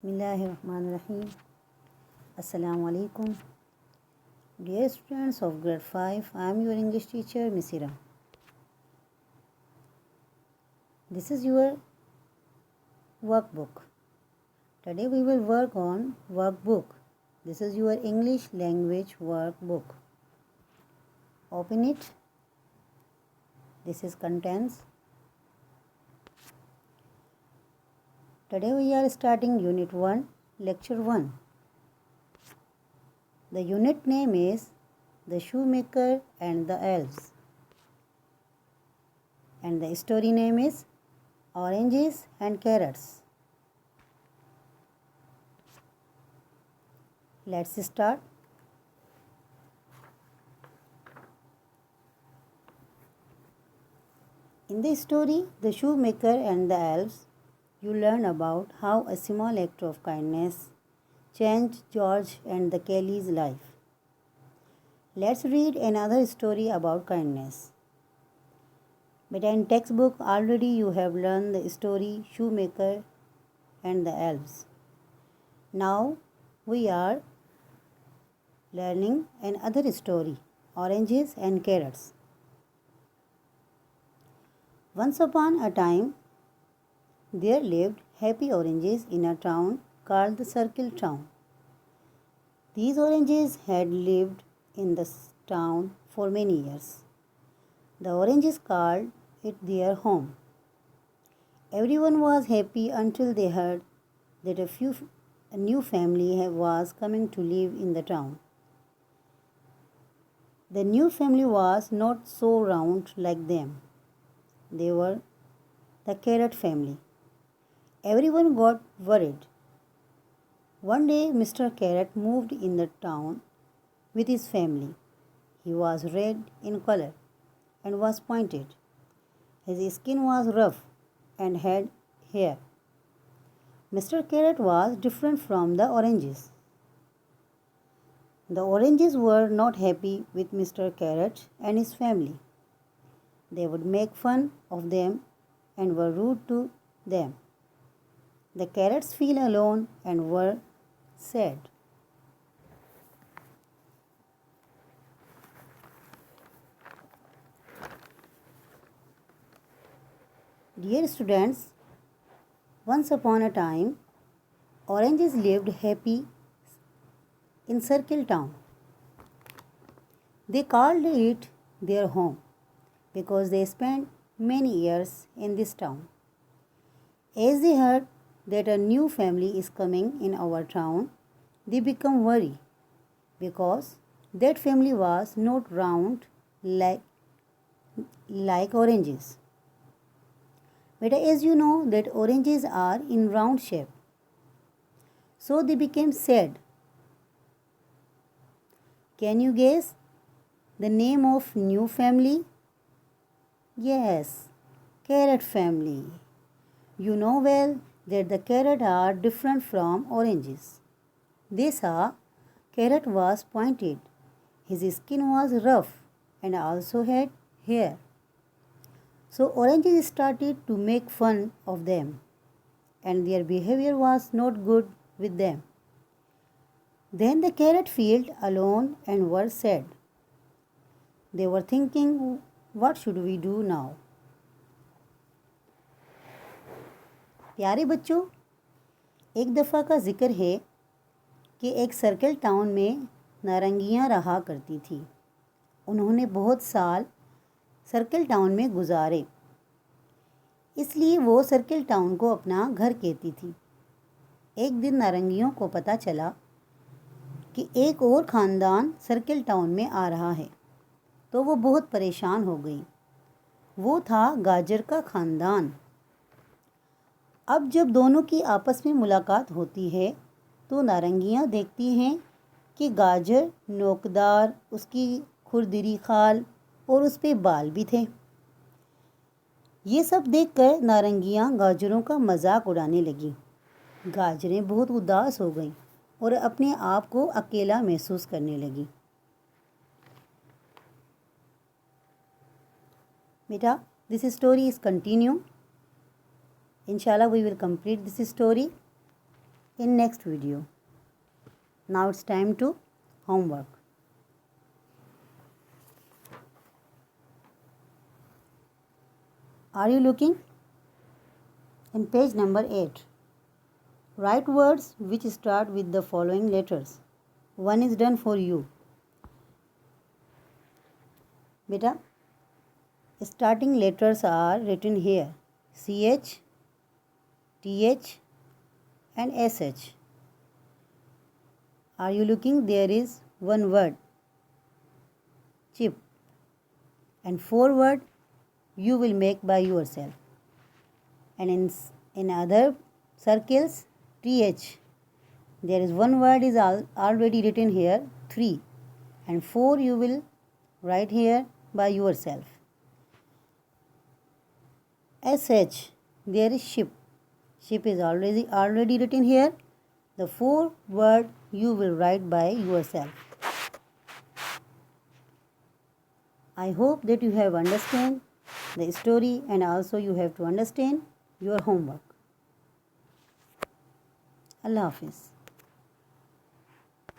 Bismillahirrahmanirrahim. Assalamu alaikum. Dear students of grade 5, I am your English teacher, Misira. This is your workbook. Today we will work on workbook. This is your English language workbook. Open it. This is contents. Today we are starting Unit 1, Lecture 1. The unit name is The Shoemaker and the Elves. And the story name is Oranges and Carrots. Let's start. In the story, The Shoemaker and the Elves, you learn about how a small act of kindness changed George and the Kelly's life. Let's read another story about kindness. But in textbook already you have learned the story Shoemaker and the Elves. Now we are learning another story, Oranges and Carrots. Once upon a time, there lived happy oranges in a town called the Circle Town. These oranges had lived in the town for many years. The oranges called it their home. Everyone was happy until they heard that a new family was coming to live in the town. The new family was not so round like them. They were the Carrot family. Everyone got worried. One day, Mr. Carrot moved in the town with his family. He was red in color and was pointed. His skin was rough and had hair. Mr. Carrot was different from the oranges. The oranges were not happy with Mr. Carrot and his family. They would make fun of them and were rude to them. The carrots felt alone and were sad. Dear students, once upon a time, oranges lived happy in Circle Town. They called it their home because they spent many years in this town. As they heard that a new family is coming in our town, they become worried because that family was not round like oranges. But as you know that oranges are in round shape, so they became sad. Can you guess the name of new family? Yes, Carrot family. You know well that the carrot are different from oranges. They saw Carrot was pointed. His skin was rough and also had hair. So oranges started to make fun of them and their behavior was not good with them. Then the carrot felt alone and were sad. They were thinking, what should we do now? प्यारे बच्चों, एक दफ़ा का ज़िक्र है कि एक circle town में नारंगियाँ रहा करती थी। उन्होंने बहुत साल सर्कल टाउन में गुजारे, इसलिए वो सर्कल टाउन को अपना घर कहती थी। एक दिन नारंगियों को पता चला कि एक और ख़ानदान सर्कल टाउन में आ रहा है, तो वो बहुत परेशान हो गई। वो था गाजर का ख़ानदान। अब जब दोनों की आपस में मुलाकात होती है तो नारंगियाँ देखती हैं कि गाजर नोकदार, उसकी खुरदरी खाल और उस पे बाल भी थे। ये सब देखकर नारंगियाँ गाजरों का मजाक उड़ाने लगी। गाजरें बहुत उदास हो गईं और अपने आप को अकेला महसूस करने लगी। बेटा, this story is continue. Inshallah, we will complete this story. in next video. Now it's time to homework. Are you looking? In page number 8. Write words which start with the following letters. One is done for you. Beta, starting letters are written here. CH, TH and SH. Are you looking? There is one word, chip, and 4 words you will make by yourself. And in other circles, TH, there is one word is already written here, 3, and 4 you will write here by yourself. SH, there is ship. Ship is already written here. The 4 word you will write by yourself. I hope that you have understand the story, and also you have to understand your homework. Allah Hafiz.